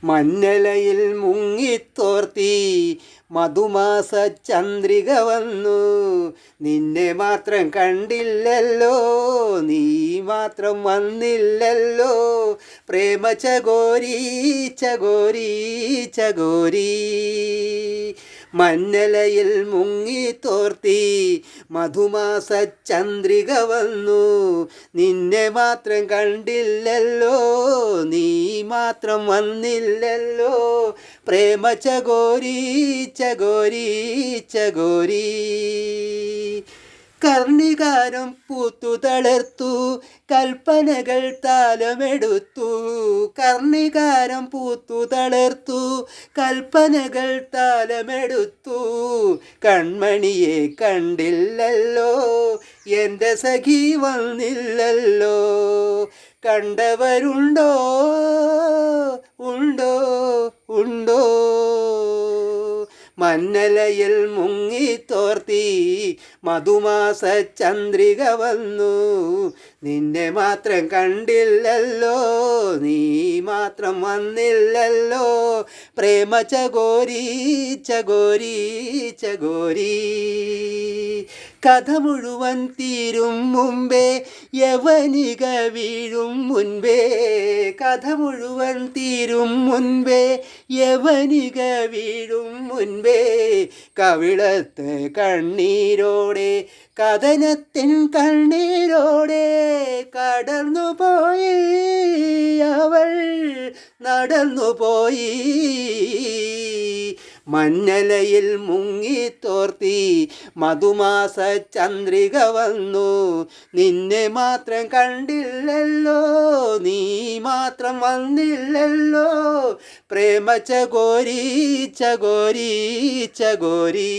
മഞ്ഞലയിൽ മുങ്ങിത്തോർത്തി മധുമാസ ചന്ദ്രിക വന്നു. നിന്നെ മാത്രം കണ്ടില്ലല്ലോ, നീ മാത്രം വന്നില്ലല്ലോ. പ്രേമ ചകോരി ചകോരി ചകോരി. മഞ്ഞലയിൽ മുങ്ങിത്തോർത്തി മധുമാസ ചന്ദ്രിക വന്നു. നിന്നെ മാത്രം കണ്ടില്ലല്ലോ, നീ മാത്രം വന്നില്ലല്ലോ. പ്രേമ ചകോരി ചകോരി ചകോരി. കർണികാരം പൂത്തു തളർത്തു, കൽപ്പനകൾ താലമെടുത്തു. കർണികാരം പൂത്തു തളർത്തു, കൽപ്പനകൾ താലമെടുത്തു. കൺമണിയെ കണ്ടില്ലല്ലോ, എൻ്റെ സഖി വന്നില്ലല്ലോ. കണ്ടവരുണ്ടോ ഉണ്ടോ ഉണ്ടോ. മഞ്ഞലയിൽ മുങ്ങിത്തോർത്തി മധുമാസ ചന്ദ്രിക വന്നു. നിന്നെ മാത്രം കണ്ടില്ലല്ലോ, നീ മാത്രം വന്നില്ലല്ലോ. പ്രേമ ചകോരി ചകോരി ചകോരി. കഥ മുഴുവൻ തീരും മുമ്പേ യവനിക വീഴും മുൻപേ. കഥ മുഴുവൻ തീരും മുൻപേ യവനിക വീഴും മുൻപേ. കവിളത്ത് കണ്ണീരോടെ കഥനത്തിൻ കണ്ണീരോടെ കടന്നുപോയി അവൾ നടന്നുപോയി. മഞ്ഞലയിൽ മുങ്ങിത്തോർത്തി മധുമാസ ചന്ദ്രിക വന്നു. നിന്നെ മാത്രം കണ്ടില്ലല്ലോ, നീ മാത്രം വന്നില്ലല്ലോ. പ്രേമ ചകോരി ചകോരി ചകോരി.